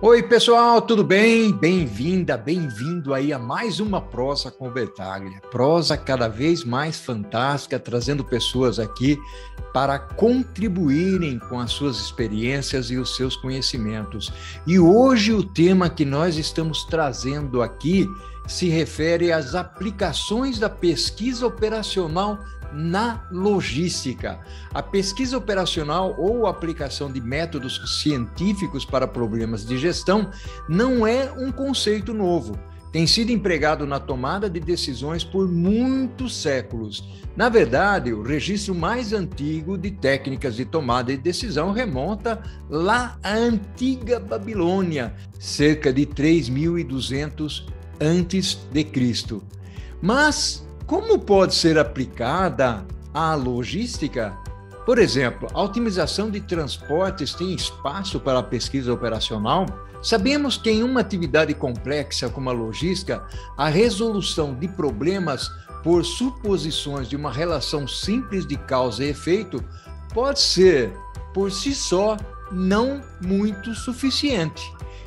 Oi, pessoal, tudo bem? Bem-vinda, bem-vindo aí a mais uma Prosa com Bertaglia. Prosa cada vez mais fantástica, trazendo pessoas aqui para contribuírem com as suas experiências e os seus conhecimentos. E hoje o tema que nós estamos trazendo aqui se refere às aplicações da pesquisa operacional na logística. A pesquisa operacional ou aplicação de métodos científicos para problemas de gestão não é um conceito novo. Tem sido empregado na tomada de decisões por muitos séculos. Na verdade, o registro mais antigo de técnicas de tomada de decisão remonta lá à antiga Babilônia, cerca de 3.200 a.C. Mas como pode ser aplicada à logística? Por exemplo, a otimização de transportes tem espaço para a pesquisa operacional? Sabemos que em uma atividade complexa como a logística, a resolução de problemas por suposições de uma relação simples de causa e efeito pode ser, por si só, não muito suficiente.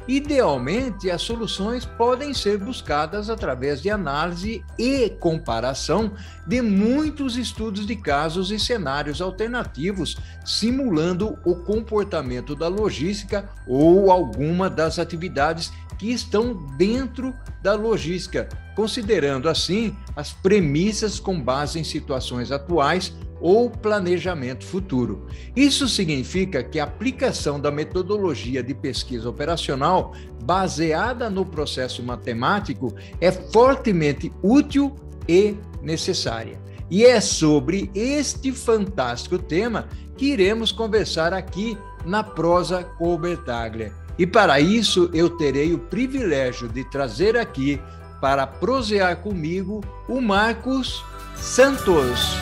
Idealmente, as soluções podem ser buscadas através de análise e comparação de muitos estudos de casos e cenários alternativos, simulando o comportamento da logística ou alguma das atividades que estão dentro da logística, considerando assim as premissas com base em situações atuais ou planejamento futuro. Isso significa que a aplicação da metodologia de pesquisa operacional baseada no processo matemático é fortemente útil e necessária. E é sobre este fantástico tema que iremos conversar aqui na Prosa com Bertaglia. E para isso eu terei o privilégio de trazer aqui para prosear comigo o Marcos Santos.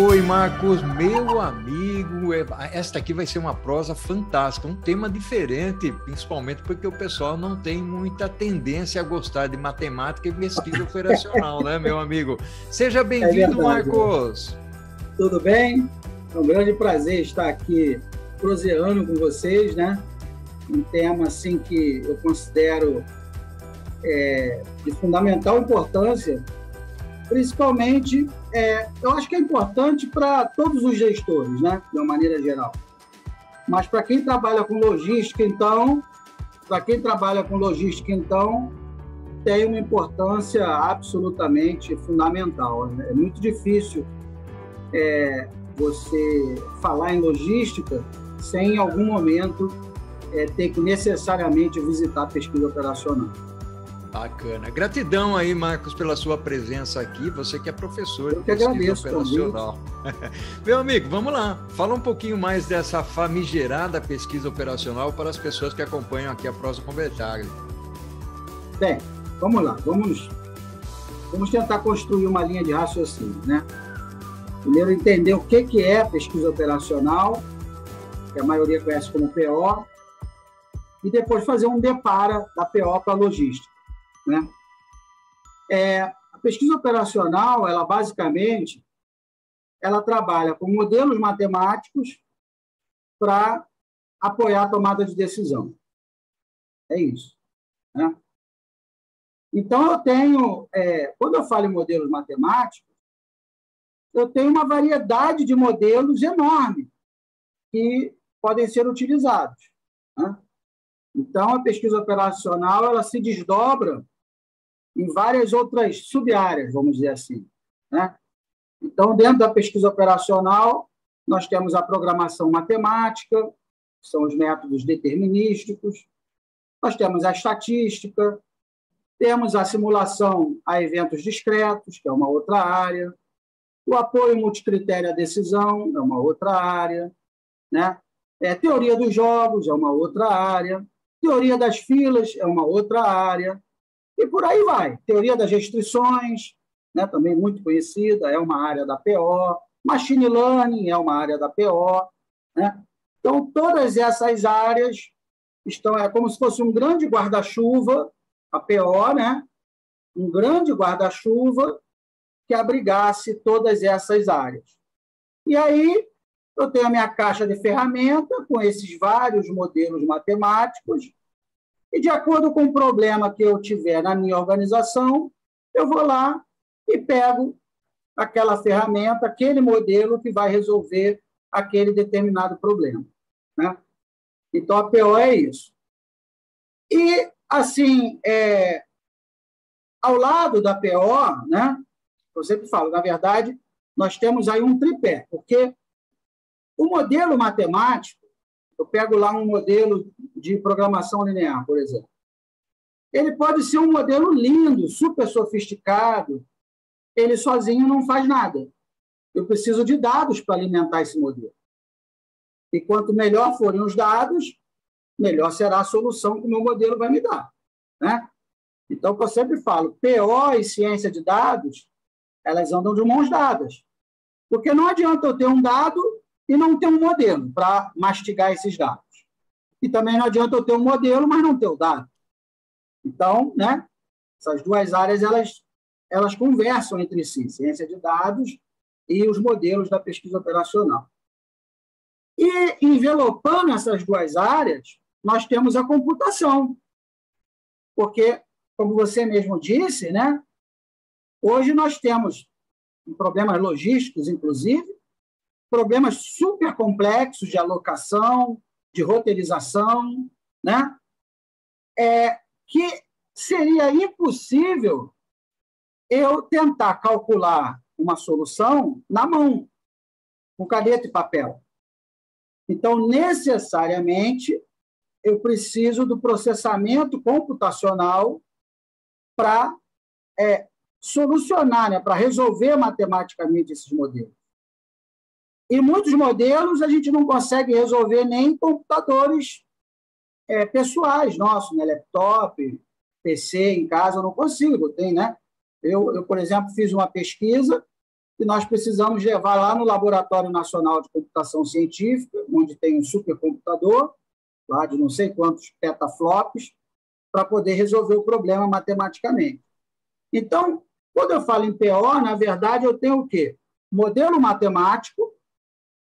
Oi, Marcos, meu amigo, esta aqui vai ser uma prosa fantástica, um tema diferente, principalmente porque o pessoal não tem muita tendência a gostar de matemática e pesquisa operacional, né, meu amigo? Seja bem-vindo, Marcos. Tudo bem? É um grande prazer estar aqui proseando com vocês, né? Um tema assim que eu considero de fundamental importância, principalmente, eu acho que é importante para todos os gestores, né, de uma maneira geral. Mas para quem trabalha com logística, então, tem uma importância absolutamente fundamental, né? É muito difícil você falar em logística sem, em algum momento, ter que necessariamente visitar a pesquisa operacional. Bacana. Gratidão aí, Marcos, pela sua presença aqui. Você que é professor de pesquisa operacional. Meu amigo, vamos lá. Fala um pouquinho mais dessa famigerada pesquisa operacional para as pessoas que acompanham aqui a Prosa com Bertaglia. Bem, vamos lá. Vamos tentar construir uma linha de raciocínio, né? Primeiro, entender o que é pesquisa operacional, que a maioria conhece como PO, e depois fazer um depara da PO para a logística, né? A pesquisa operacional, ela basicamente, ela trabalha com modelos matemáticos para apoiar a tomada de decisão. É isso, né? Então, eu tenho, quando eu falo em modelos matemáticos, eu tenho uma variedade de modelos enorme que podem ser utilizados, né? Então, a pesquisa operacional ela se desdobra em várias outras sub-áreas, vamos dizer assim, né? Então, dentro da pesquisa operacional, nós temos a programação matemática, que são os métodos determinísticos, nós temos a estatística, temos a simulação a eventos discretos, que é uma outra área, o apoio multicritério à decisão é uma outra área, né? Teoria dos jogos é uma outra área, teoria das filas é uma outra área, e por aí vai. Teoria das restrições, né, também muito conhecida, é uma área da PO, machine learning é uma área da PO, né? Então, todas essas áreas estão, como se fosse um grande guarda-chuva, a PO, né? Um grande guarda-chuva que abrigasse todas essas áreas. E aí, Eu tenho a minha caixa de ferramenta com esses vários modelos matemáticos e, de acordo com o problema que eu tiver na minha organização, eu vou lá e pego aquela ferramenta, aquele modelo que vai resolver aquele determinado problema, né? Então, a PO é isso. E, assim, ao lado da PO, né, eu sempre falo, na verdade, nós temos aí um tripé, porque o modelo matemático, eu pego lá um modelo de programação linear, por exemplo, ele pode ser um modelo lindo, super sofisticado, ele sozinho não faz nada. Eu preciso de dados para alimentar esse modelo. E quanto melhor forem os dados, melhor será a solução que o meu modelo vai me dar, né? Então, eu sempre falo, PO e ciência de dados, elas andam de mãos dadas. Porque não adianta eu ter um dado e não ter um modelo para mastigar esses dados. E também não adianta eu ter um modelo, mas não ter o dado. Então, né, essas duas áreas, elas conversam entre si, ciência de dados e os modelos da pesquisa operacional. E, envelopando essas duas áreas, nós temos a computação. Porque, como você mesmo disse, né, hoje nós temos problemas logísticos, inclusive, problemas super complexos de alocação, de roteirização, né, que seria impossível eu tentar calcular uma solução na mão, com caneta e papel. Então, necessariamente, eu preciso do processamento computacional para solucionar, né, para resolver matematicamente esses modelos. E muitos modelos a gente não consegue resolver nem em computadores pessoais nossos, né, laptop, PC em casa, eu não consigo, tem, né? Eu, por exemplo, fiz uma pesquisa e nós precisamos levar lá no Laboratório Nacional de Computação Científica, onde tem um supercomputador, lá de não sei quantos petaflops, para poder resolver o problema matematicamente. Então, quando eu falo em PO, na verdade, eu tenho o quê? Modelo matemático,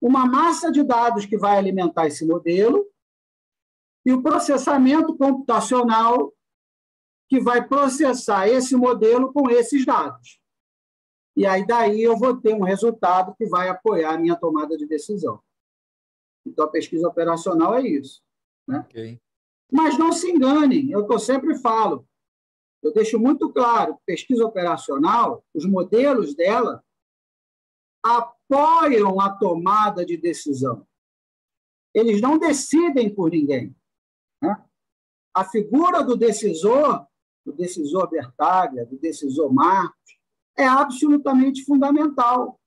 uma massa de dados que vai alimentar esse modelo e o processamento computacional que vai processar esse modelo com esses dados. E aí, daí, eu vou ter um resultado que vai apoiar a minha tomada de decisão. Então, a pesquisa operacional é isso, né? Okay. Mas não se enganem, eu sempre falo, eu deixo muito claro, pesquisa operacional, os modelos dela apoiam a tomada de decisão. Eles não decidem por ninguém, né? A figura do decisor Bertaglia, do decisor Marcos, é absolutamente fundamental.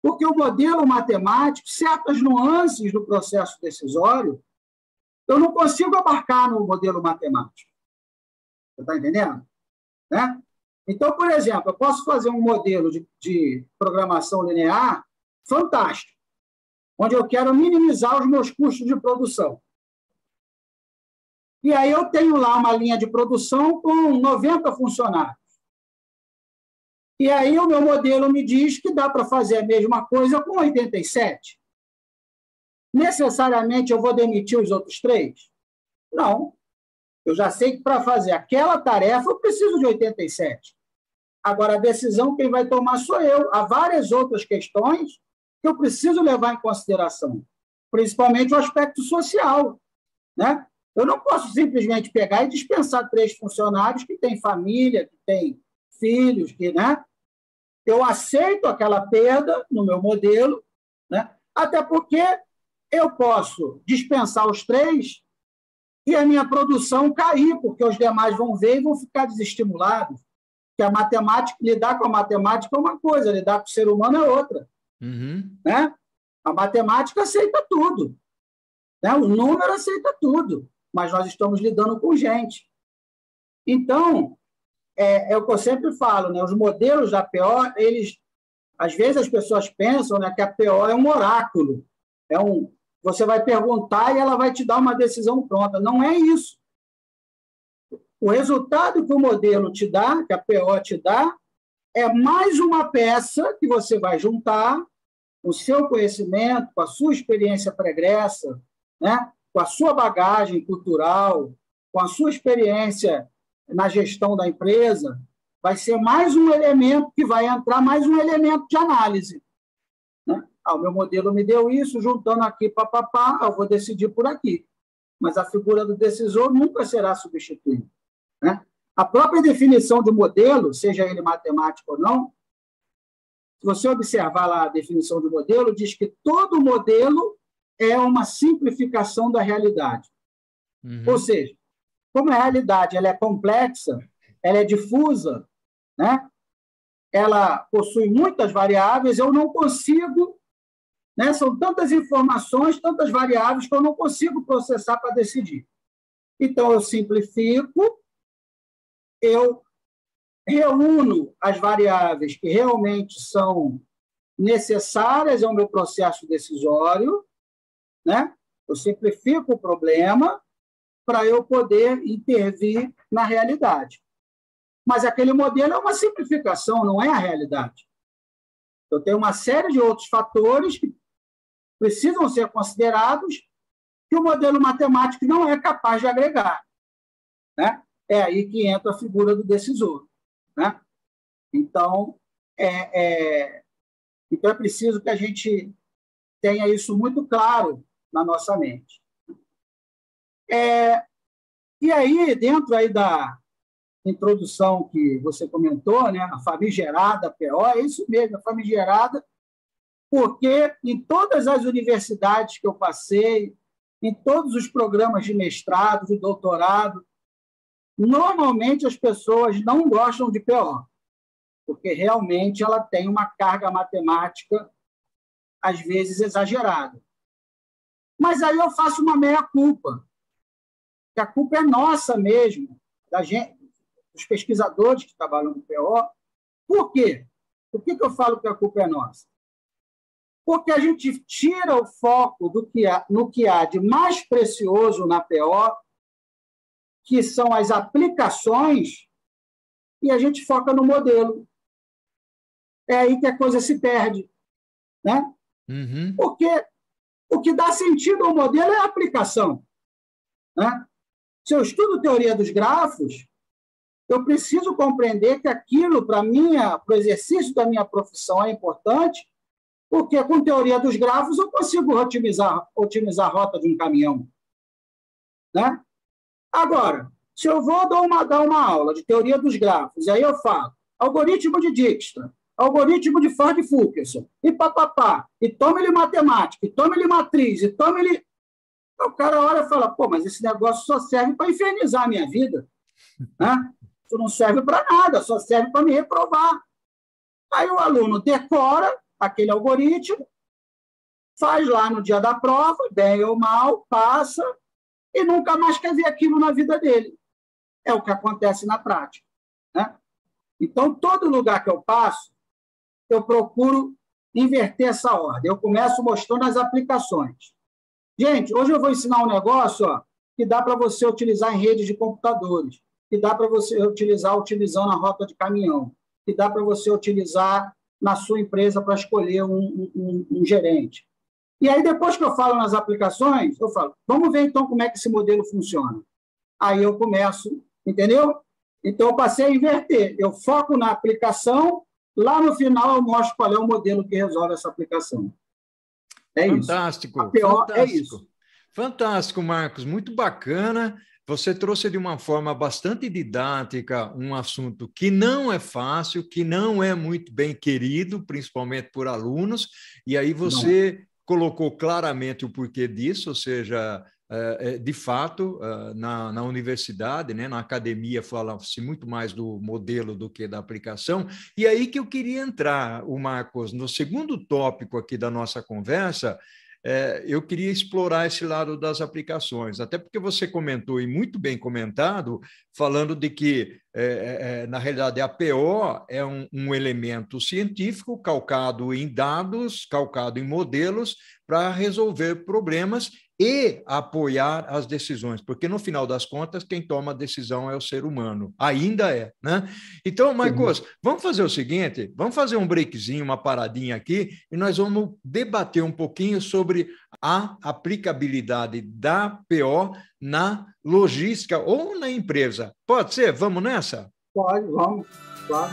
Porque o modelo matemático, certas nuances do processo decisório, eu não consigo abarcar no modelo matemático. Você está entendendo? Né? Então, por exemplo, eu posso fazer um modelo de programação linear fantástico, onde eu quero minimizar os meus custos de produção. E aí eu tenho lá uma linha de produção com 90 funcionários. E aí o meu modelo me diz que dá para fazer a mesma coisa com 87. Necessariamente eu vou demitir os outros 3? Não. Eu já sei que para fazer aquela tarefa eu preciso de 87. Agora, a decisão quem vai tomar sou eu. Há várias outras questões que eu preciso levar em consideração, principalmente o aspecto social, né? Eu não posso simplesmente pegar e dispensar 3 funcionários que têm família, que têm filhos, que, né? Eu aceito aquela perda no meu modelo, né? Até porque eu posso dispensar os 3 e a minha produção cair, porque os demais vão ver e vão ficar desestimulados. Porque a matemática, lidar com a matemática é uma coisa, lidar com o ser humano é outra. Uhum. Né? A matemática aceita tudo, né? O número aceita tudo, mas nós estamos lidando com gente. Então, é o que eu sempre falo, né? Os modelos da PO, às vezes as pessoas pensam, né, que a PO é um oráculo, você vai perguntar e ela vai te dar uma decisão pronta. Não é isso. O resultado que o modelo te dá, que a PO te dá, é mais uma peça que você vai juntar o seu conhecimento, com a sua experiência pregressa, né? Com a sua bagagem cultural, com a sua experiência na gestão da empresa, vai ser mais um elemento que vai entrar, mais um elemento de análise. Né? O meu modelo me deu isso, juntando aqui, papapá, eu vou decidir por aqui. Mas a figura do decisor nunca será substituída. Né? A própria definição de modelo, seja ele matemático ou não, se você observar lá a definição de modelo, diz que todo modelo é uma simplificação da realidade. Ou seja, como a realidade ela é complexa, ela é difusa, né? Ela possui muitas variáveis, eu não consigo, né? São tantas informações, tantas variáveis que eu não consigo processar para decidir. Então, eu simplifico, eu reúno as variáveis que realmente são necessárias ao meu processo decisório, né? Eu simplifico o problema para eu poder intervir na realidade. Mas aquele modelo é uma simplificação, não é a realidade. Eu tenho uma série de outros fatores que precisam ser considerados que o modelo matemático não é capaz de agregar. Né? É aí que entra a figura do decisor. Né? Então, é preciso que a gente tenha isso muito claro na nossa mente. E aí, dentro aí da introdução que você comentou, né, a famigerada PO, é isso mesmo, a famigerada, porque em todas as universidades que eu passei, em todos os programas de mestrado, de doutorado, normalmente as pessoas não gostam de PO, porque realmente ela tem uma carga matemática, às vezes, exagerada. Mas aí eu faço uma meia-culpa, que a culpa é nossa mesmo, da gente, dos pesquisadores que trabalham no PO. Por quê? Por que eu falo que a culpa é nossa? Porque a gente tira o foco no que há de mais precioso na PO, que são as aplicações, e a gente foca no modelo. É aí que a coisa se perde. Né? Porque o que dá sentido ao modelo é a aplicação. Né? Se eu estudo teoria dos grafos, eu preciso compreender que aquilo, para o exercício da minha profissão, é importante, porque com teoria dos grafos eu consigo otimizar a rota de um caminhão. Né? Agora, se eu vou dar uma aula de teoria dos grafos, e aí eu falo algoritmo de Dijkstra, algoritmo de Ford-Fulkerson, e papapá, e tome-lhe matemática, e tome-lhe matriz, e tome-lhe... O cara olha e fala, pô, mas esse negócio só serve para infernizar a minha vida. Né? Isso não serve para nada, só serve para me reprovar. Aí o aluno decora aquele algoritmo, faz lá no dia da prova, bem ou mal, passa, e nunca mais quer ver aquilo na vida dele. É o que acontece na prática. Né? Então, todo lugar que eu passo, eu procuro inverter essa ordem. Eu começo mostrando as aplicações. Gente, hoje eu vou ensinar um negócio que dá para você utilizar em redes de computadores, que dá para você utilizar utilizando a rota de caminhão, que dá para você utilizar na sua empresa para escolher um gerente. E aí, depois que eu falo nas aplicações, eu falo, vamos ver então como é que esse modelo funciona. Aí eu começo, entendeu? Então, eu passei a inverter. Eu foco na aplicação, lá no final eu mostro qual é o modelo que resolve essa aplicação. É fantástico, isso. fantástico. É isso. Fantástico, Marcos. Muito bacana. Você trouxe de uma forma bastante didática um assunto que não é fácil, que não é muito bem querido, principalmente por alunos, e aí você colocou claramente o porquê disso, ou seja, de fato, na universidade, né, na academia, fala-se muito mais do modelo do que da aplicação, e aí que eu queria entrar, o Marcos, no segundo tópico aqui da nossa conversa. Eu queria explorar esse lado das aplicações, até porque você comentou, e muito bem comentado, falando de que, na realidade, a PO é um elemento científico calcado em dados, calcado em modelos, para resolver problemas e apoiar as decisões, porque no final das contas quem toma a decisão é o ser humano, ainda é, né? Então, Marcos, vamos fazer o seguinte, vamos fazer um breakzinho, uma paradinha aqui, e nós vamos debater um pouquinho sobre a aplicabilidade da PO na logística ou na empresa. Pode ser? Vamos nessa? Pode, vamos, claro.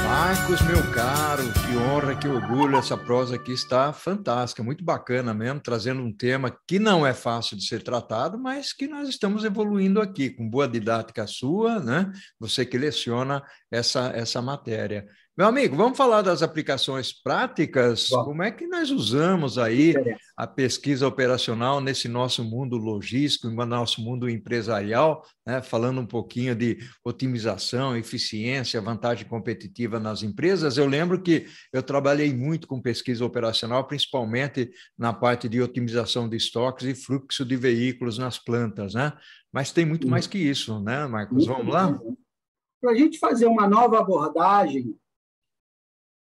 Marcos, meu caro, que honra, que orgulho, essa prosa aqui está fantástica, muito bacana mesmo, trazendo um tema que não é fácil de ser tratado, mas que nós estamos evoluindo aqui, com boa didática sua, né? Você que leciona essa matéria. Meu amigo, vamos falar das aplicações práticas? Bom, como é que nós usamos aí a pesquisa operacional nesse nosso mundo logístico, no nosso mundo empresarial, né? Falando um pouquinho de otimização, eficiência, vantagem competitiva nas empresas. Eu lembro que eu trabalhei muito com pesquisa operacional, principalmente na parte de otimização de estoques e fluxo de veículos nas plantas, né? Mas tem muito mais que isso, né, Marcos? Vamos lá? Para a gente fazer uma nova abordagem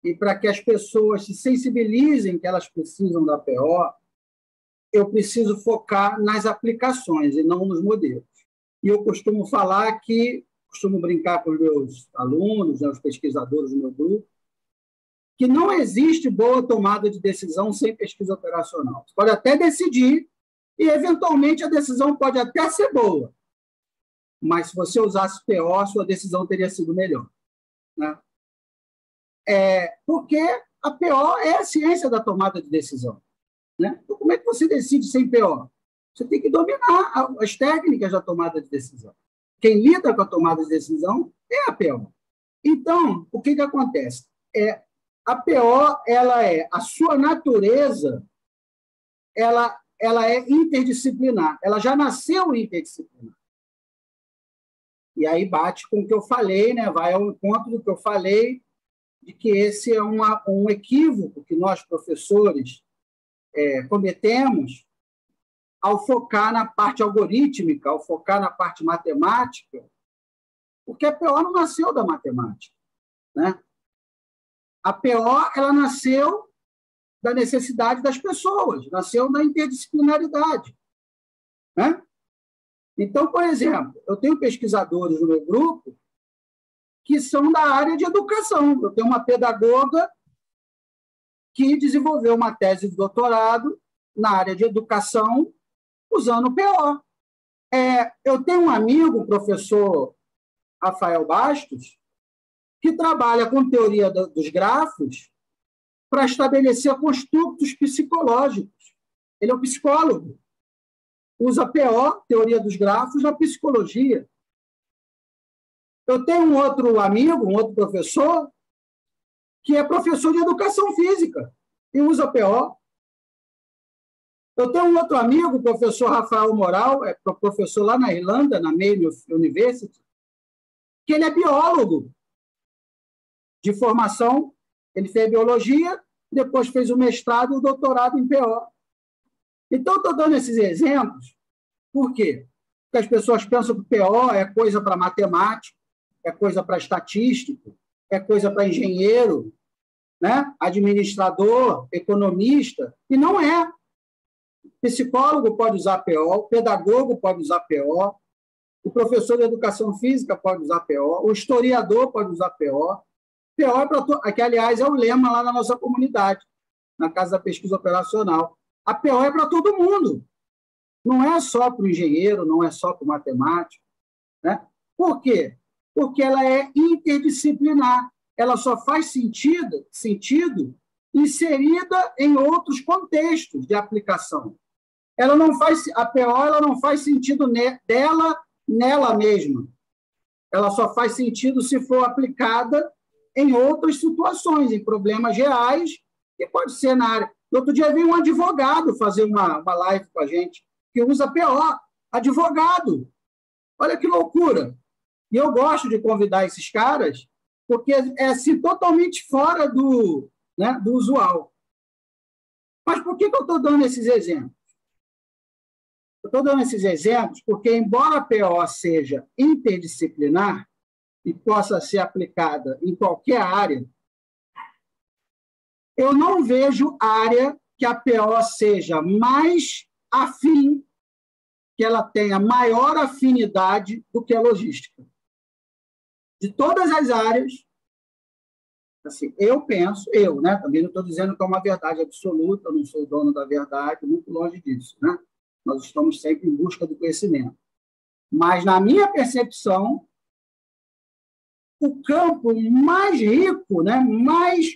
e para que as pessoas se sensibilizem que elas precisam da PO, eu preciso focar nas aplicações e não nos modelos. E eu costumo falar costumo brincar com os meus alunos, né, os pesquisadores do meu grupo, que não existe boa tomada de decisão sem pesquisa operacional. Você pode até decidir e, eventualmente, a decisão pode até ser boa, mas se você usasse PO, a sua decisão teria sido melhor, né? Porque a PO é a ciência da tomada de decisão, né? Então, como é que você decide sem PO? Você tem que dominar as técnicas da tomada de decisão. Quem lida com a tomada de decisão é a PO. Então, o que acontece? A PO, a sua natureza, ela é interdisciplinar. Ela já nasceu interdisciplinar. E aí bate com o que eu falei, né? Vai ao encontro do que eu falei, de que esse é um equívoco que nós, professores, cometemos ao focar na parte algorítmica, ao focar na parte matemática, porque a PO não nasceu da matemática, né? A PO ela nasceu da necessidade das pessoas, nasceu da interdisciplinaridade, né? Então, por exemplo, eu tenho pesquisadores no meu grupo que são da área de educação. Eu tenho uma pedagoga que desenvolveu uma tese de doutorado na área de educação usando PO. Eu tenho um amigo, o professor Rafael Bastos, que trabalha com teoria dos grafos para estabelecer construtos psicológicos. Ele é um psicólogo. Usa PO, teoria dos grafos, na psicologia. Eu tenho um outro amigo, um outro professor, que é professor de educação física e usa PO. Eu tenho um outro amigo, o professor Rafael Moral, professor lá na Irlanda, na Maine University, que ele é biólogo de formação. Ele fez biologia, depois fez o mestrado e o doutorado em PO. Então, estou dando esses exemplos, por quê? Porque as pessoas pensam que PO é coisa para matemática, é coisa para estatístico, é coisa para engenheiro, né? Administrador, economista, e não é. Psicólogo pode usar PO, pedagogo pode usar PO, o professor de educação física pode usar PO, o historiador pode usar PO. PO é para que, aliás, é o lema lá na nossa comunidade, na Casa da Pesquisa Operacional. A PO é para todo mundo. Não é só para o engenheiro, não é só para o matemático, né? Por quê? Porque ela é interdisciplinar. Ela só faz sentido inserida em outros contextos de aplicação. A PO ela não faz sentido nela mesma. Ela só faz sentido se for aplicada em outras situações, em problemas reais, que pode ser na área. Outro dia veio um advogado fazer uma live com a gente, que usa PO, advogado. Olha que loucura. E eu gosto de convidar esses caras, porque é assim, totalmente fora do usual. Mas por que eu estou dando esses exemplos? Eu estou dando esses exemplos porque, embora a PO seja interdisciplinar e possa ser aplicada em qualquer área, eu não vejo área que a PO seja mais afim, que ela tenha maior afinidade do que a logística. De todas as áreas, assim, eu penso, né? Também não estou dizendo que é uma verdade absoluta, eu não sou o dono da verdade, muito longe disso, né? Nós estamos sempre em busca do conhecimento. Mas, na minha percepção, o campo mais rico, né? Mais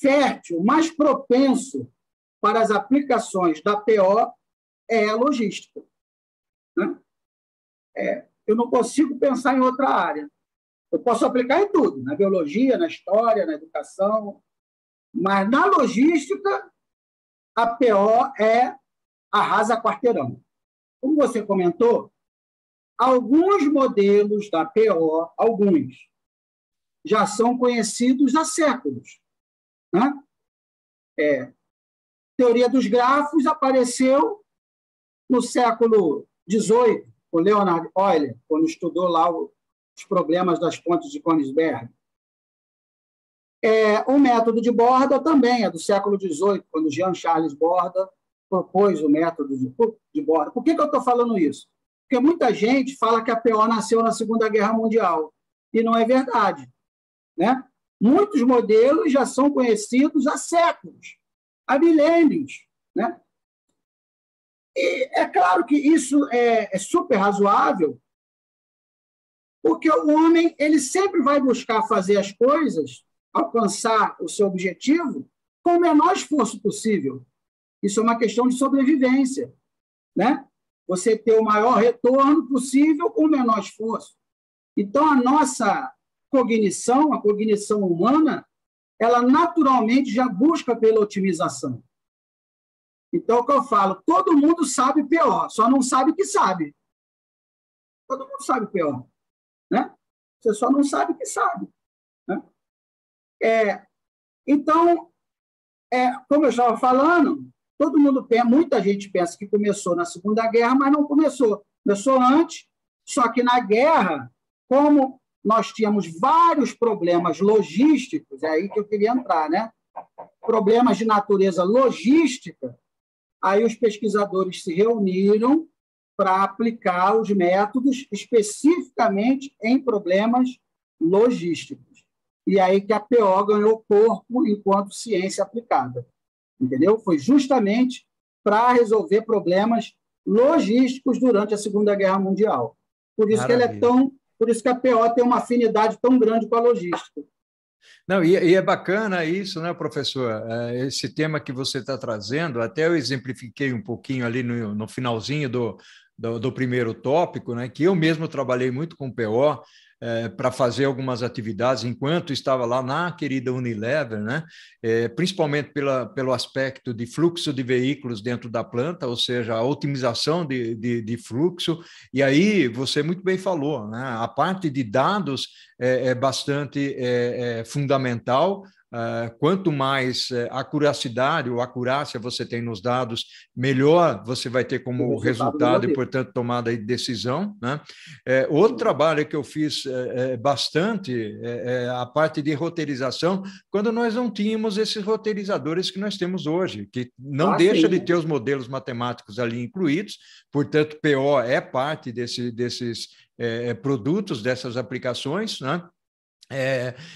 fértil, mais propenso para as aplicações da PO é a logística. Né? Eu não consigo pensar em outra área. Eu posso aplicar em tudo, na biologia, na história, na educação, mas na logística, a PO arrasa quarteirão. Como você comentou, alguns modelos da PO, alguns, já são conhecidos há séculos. Né? Teoria dos grafos apareceu no século XVIII, com Leonhard Euler, quando estudou lá os problemas das pontes de Königsberg. O método de Borda também é do século XVIII, quando Jean-Charles Borda propôs o método de Borda. Por que eu estou falando isso? Porque muita gente fala que a PO nasceu na Segunda Guerra Mundial, e não é verdade. Né? Muitos modelos já são conhecidos há séculos, há milênios. Né? E é claro que isso é super razoável, porque o homem ele sempre vai buscar fazer as coisas, alcançar o seu objetivo, com o menor esforço possível. Isso é uma questão de sobrevivência. Né? Você ter o maior retorno possível com o menor esforço. Então, a nossa cognição, a cognição humana, ela naturalmente já busca pela otimização. Então, o que eu falo, todo mundo sabe PO, só não sabe que sabe. Todo mundo sabe PO. Né? Você só não sabe que sabe. Né? Então, como eu estava falando, todo mundo muita gente pensa que começou na Segunda Guerra, mas não começou. Começou antes, só que na guerra, como nós tínhamos vários problemas logísticos, é aí que eu queria entrar, né? Problemas de natureza logística, aí os pesquisadores se reuniram para aplicar os métodos especificamente em problemas logísticos. E aí que a PO ganhou corpo enquanto ciência aplicada. Entendeu? Foi justamente para resolver problemas logísticos durante a Segunda Guerra Mundial. Por isso por isso que a PO tem uma afinidade tão grande com a logística. Não, e é bacana isso, né, professor? Esse tema que você está trazendo, até eu exemplifiquei um pouquinho ali no finalzinho do primeiro tópico, né, que eu mesmo trabalhei muito com PO, para fazer algumas atividades enquanto estava lá na querida Unilever, né? Principalmente pelo aspecto de fluxo de veículos dentro da planta, ou seja, a otimização de fluxo. E aí você muito bem falou, né? A parte de dados é bastante fundamental. Quanto mais acuracidade ou acurácia você tem nos dados, melhor você vai ter como resultado e, portanto, tomada de decisão. Né? Outro trabalho que eu fiz bastante é a parte de roteirização, quando nós não tínhamos esses roteirizadores que nós temos hoje, que não deixa de ter os modelos matemáticos ali incluídos, portanto, PO é parte desses produtos, dessas aplicações, né?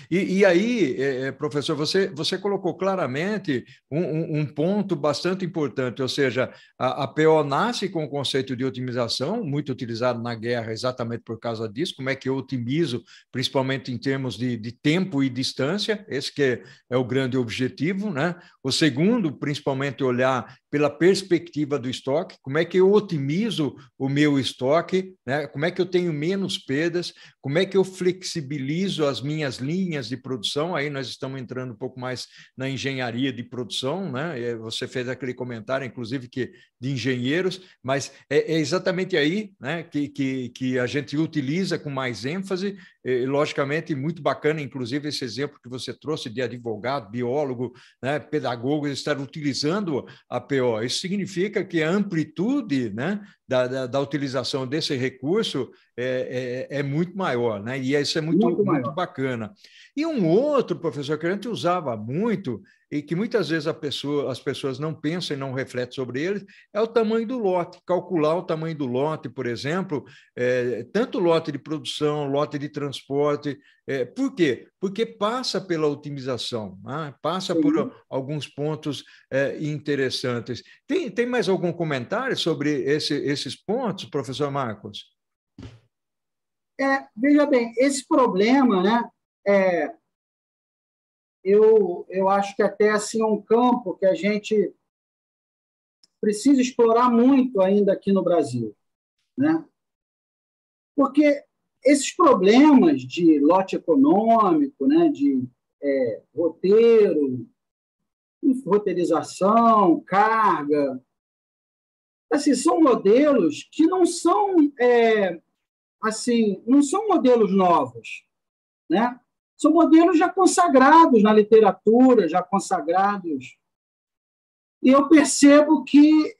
E aí, professor, você colocou claramente um ponto bastante importante, ou seja, a PO nasce com o conceito de otimização, muito utilizado na guerra exatamente por causa disso, como é que eu otimizo, principalmente em termos de tempo e distância, esse que é o grande objetivo, né? O segundo, principalmente, olhar pela perspectiva do estoque, como é que eu otimizo o meu estoque, né? Como é que eu tenho menos perdas, como é que eu flexibilizo as minhas linhas de produção, aí nós estamos entrando um pouco mais na engenharia de produção, né? Você fez aquele comentário, inclusive, de engenheiros, mas é exatamente aí, né, que a gente utiliza com mais ênfase, e, logicamente, muito bacana, inclusive, esse exemplo que você trouxe de advogado, biólogo, né, pedagogo, estar utilizando a PO. Isso significa que a amplitude, né, da utilização desse recurso é muito maior, né? E isso é muito maior. bacana. E um outro, professor, que a gente usava muito e que muitas vezes as pessoas não pensam e não refletem sobre ele, é o tamanho do lote. Calcular o tamanho do lote, por exemplo, tanto lote de produção, lote de transporte. Por quê? Porque passa pela otimização, né? Passa por alguns pontos interessantes. Tem mais algum comentário sobre esses pontos, professor Marcos? Veja bem, esse problema, né, eu acho que até assim é um campo que a gente precisa explorar muito ainda aqui no Brasil, né? Porque esses problemas de lote econômico, né, de roteiro, roteirização, carga, assim, são modelos que não são não são modelos novos, né? São modelos já consagrados na literatura, já consagrados. E eu percebo que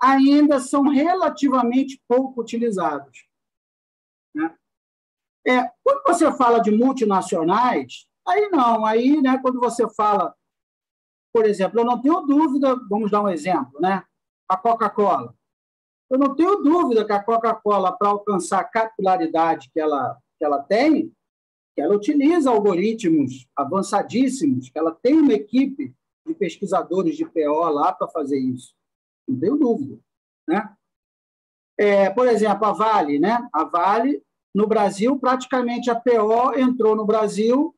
ainda são relativamente pouco utilizados, né? Quando você fala de multinacionais, aí não, aí, né, quando você fala, por exemplo, eu não tenho dúvida, vamos dar um exemplo, né? A Coca-Cola. Eu não tenho dúvida que a Coca-Cola, para alcançar a capilaridade que ela tem, que ela utiliza algoritmos avançadíssimos, que ela tem uma equipe de pesquisadores de PO lá para fazer isso. Não tenho dúvida, né? Por exemplo, a Vale, né? A Vale, no Brasil, praticamente a PO entrou no Brasil,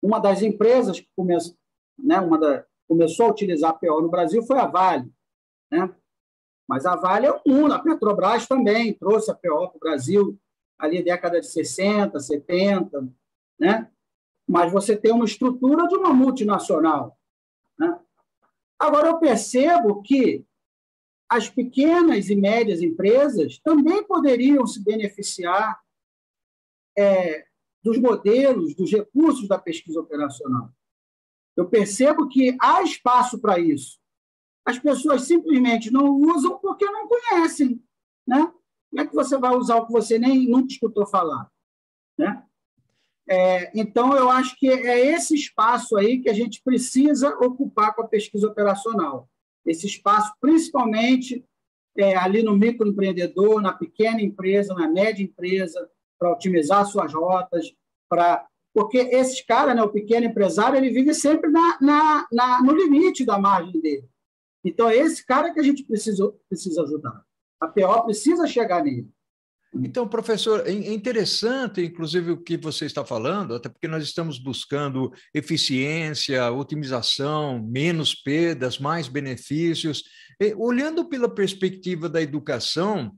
uma das empresas que começou, né? Começou a utilizar a PO no Brasil foi a Vale, né? Mas a Vale é um, a Petrobras também trouxe a PO para o Brasil ali década de 60, 70, né? Mas você tem uma estrutura de uma multinacional, né? Agora, eu percebo que as pequenas e médias empresas também poderiam se beneficiar dos modelos, dos recursos da pesquisa operacional. Eu percebo que há espaço para isso. As pessoas simplesmente não usam porque não conhecem, né? Como é que você vai usar o que você nem nunca escutou falar, né? Então, eu acho que é esse espaço aí que a gente precisa ocupar com a pesquisa operacional. Esse espaço, principalmente ali no microempreendedor, na pequena empresa, na média empresa, para otimizar suas rotas, porque esses caras, né, o pequeno empresário, ele vive sempre no limite da margem dele. Então, é esse cara que a gente precisa ajudar. A PO precisa chegar nele. Então, professor, é interessante, inclusive, o que você está falando, até porque nós estamos buscando eficiência, otimização, menos perdas, mais benefícios. Olhando pela perspectiva da educação,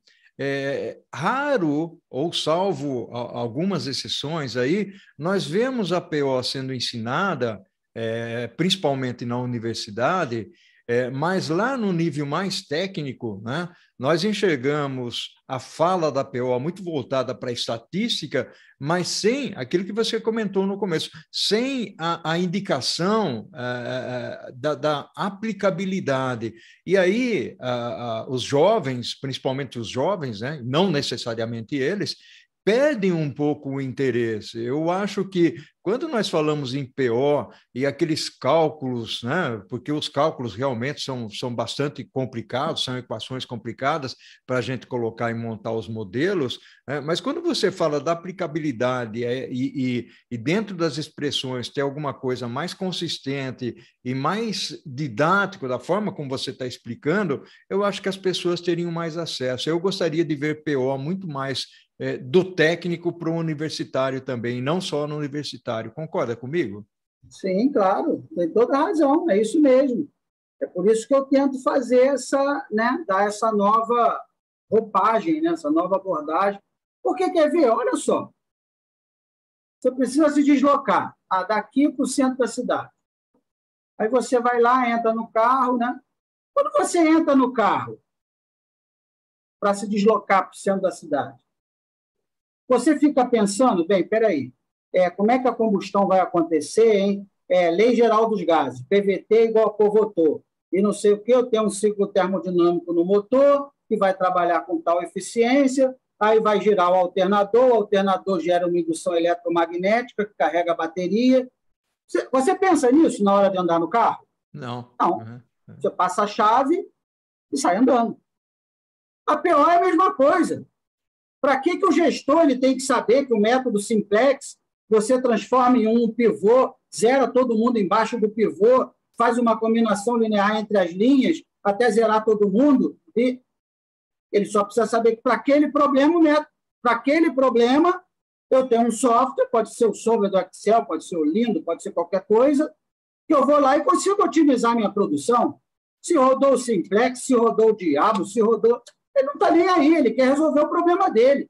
raro, ou salvo algumas exceções aí, nós vemos a PO sendo ensinada, principalmente na universidade, mas lá no nível mais técnico, né, nós enxergamos a fala da PO muito voltada para a estatística, mas sem aquilo que você comentou no começo, sem a indicação da aplicabilidade. E aí, os jovens, principalmente os jovens, né, não necessariamente eles, perdem um pouco o interesse. Eu acho que quando nós falamos em PO e aqueles cálculos, né, porque os cálculos realmente são bastante complicados, são equações complicadas para a gente colocar e montar os modelos, mas quando você fala da aplicabilidade e dentro das expressões ter alguma coisa mais consistente e mais didático da forma como você está explicando, eu acho que as pessoas teriam mais acesso. Eu gostaria de ver PO muito mais do técnico para o universitário também, não só no universitário. Concorda comigo? Sim, claro, tem toda a razão, é isso mesmo. É por isso que eu tento fazer dar essa nova roupagem, né, essa nova abordagem. Porque, quer ver, olha só, você precisa se deslocar daqui para o centro da cidade. Aí você vai lá, entra no carro, né? Quando você entra no carro para se deslocar para o centro da cidade, você fica pensando, bem, peraí, como é que a combustão vai acontecer, hein? Lei Geral dos Gases, PVT igual a povotor, e não sei o quê, eu tenho um ciclo termodinâmico no motor, que vai trabalhar com tal eficiência, aí vai girar o alternador gera uma indução eletromagnética que carrega a bateria. Você pensa nisso na hora de andar no carro? Não. Não. Uhum. Você passa a chave e sai andando. A PO é a mesma coisa. Para que o gestor ele tem que saber que o método simplex você transforma em um pivô, zera todo mundo embaixo do pivô, faz uma combinação linear entre as linhas até zerar todo mundo, e ele só precisa saber que para aquele problema, o método, para aquele problema, eu tenho um software, pode ser o software do Excel, pode ser o Lindo, pode ser qualquer coisa, que eu vou lá e consigo otimizar minha produção. Se rodou o simplex, se rodou o diabo, se rodou... Ele não está nem aí, ele quer resolver o problema dele.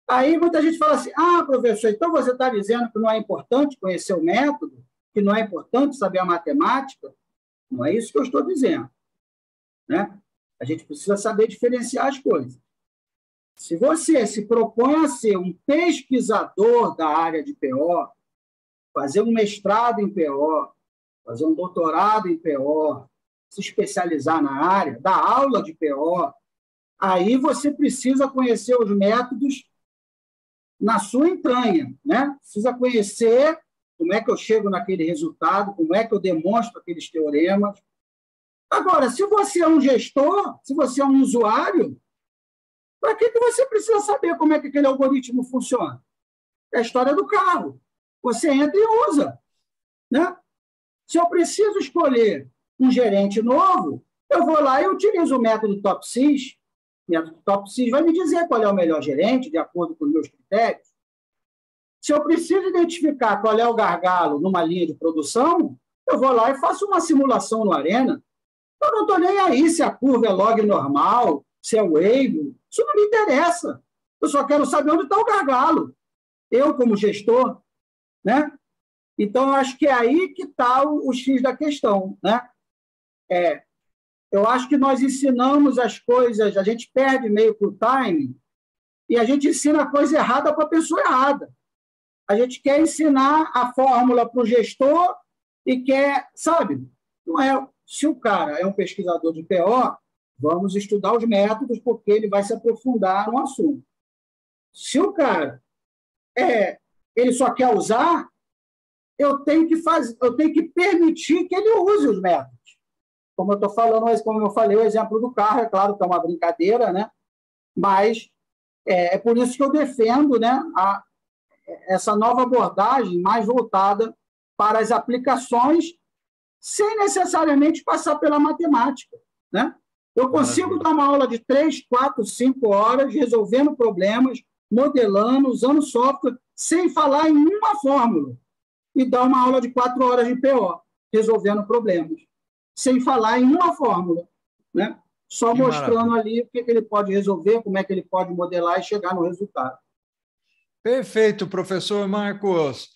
Aí muita gente fala assim, professor, então você está dizendo que não é importante conhecer o método, que não é importante saber a matemática? Não é isso que eu estou dizendo. Né? A gente precisa saber diferenciar as coisas. Se você se propõe a ser um pesquisador da área de PO, fazer um mestrado em PO, fazer um doutorado em PO, se especializar na área, dar aula de PO, aí você precisa conhecer os métodos na sua entranha, né? Precisa conhecer como é que eu chego naquele resultado, como é que eu demonstro aqueles teoremas. Agora, se você é um gestor, se você é um usuário, para que você precisa saber como é que aquele algoritmo funciona? É a história do carro. Você entra e usa. Né? Se eu preciso escolher um gerente novo, eu vou lá e utilizo o método TOPSIS. O método TOPSIS vai me dizer qual é o melhor gerente, de acordo com os meus critérios. Se eu preciso identificar qual é o gargalo numa linha de produção, eu vou lá e faço uma simulação no Arena. Eu não estou nem aí se a curva é log normal, se é wave. Isso não me interessa. Eu só quero saber onde está o gargalo. Eu, como gestor, né? Então, eu acho que é aí que está o X da questão. Né? Eu acho que nós ensinamos as coisas, a gente perde meio para o time e a gente ensina a coisa errada para a pessoa errada. A gente quer ensinar a fórmula para o gestor e quer, sabe, não é, se o cara é um pesquisador de PO, vamos estudar os métodos porque ele vai se aprofundar no assunto. Se o cara ele só quer usar, eu tenho que permitir que ele use os métodos. Como eu estou falando, como eu falei, o exemplo do carro, é claro que é uma brincadeira, né? Mas é por isso que eu defendo, né, essa nova abordagem mais voltada para as aplicações, sem necessariamente passar pela matemática. Né? Eu consigo dar uma aula de 3, 4, 5 horas, resolvendo problemas, modelando, usando software, sem falar em uma fórmula, e dar uma aula de 4 horas de PO, resolvendo problemas, sem falar em uma fórmula, né? Só mostrando ali o que ele pode resolver, como é que ele pode modelar e chegar no resultado. Perfeito, professor Marcos.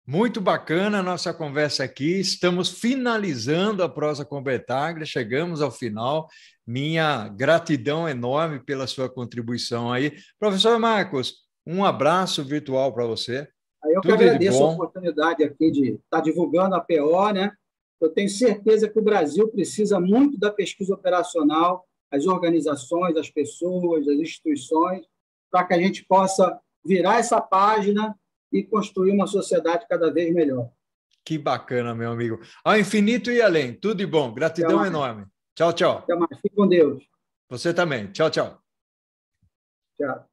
Muito bacana a nossa conversa aqui. Estamos finalizando a prosa com Betaglia, chegamos ao final. Minha gratidão enorme pela sua contribuição aí. Professor Marcos, um abraço virtual para você. Eu que agradeço a oportunidade aqui de estar divulgando a PO, né? Eu tenho certeza que o Brasil precisa muito da pesquisa operacional, as organizações, as pessoas, as instituições, para que a gente possa virar essa página e construir uma sociedade cada vez melhor. Que bacana, meu amigo. Ao infinito e além. Tudo de bom. Gratidão enorme. Tchau, tchau. Até mais. Fique com Deus. Você também. Tchau, tchau. Tchau.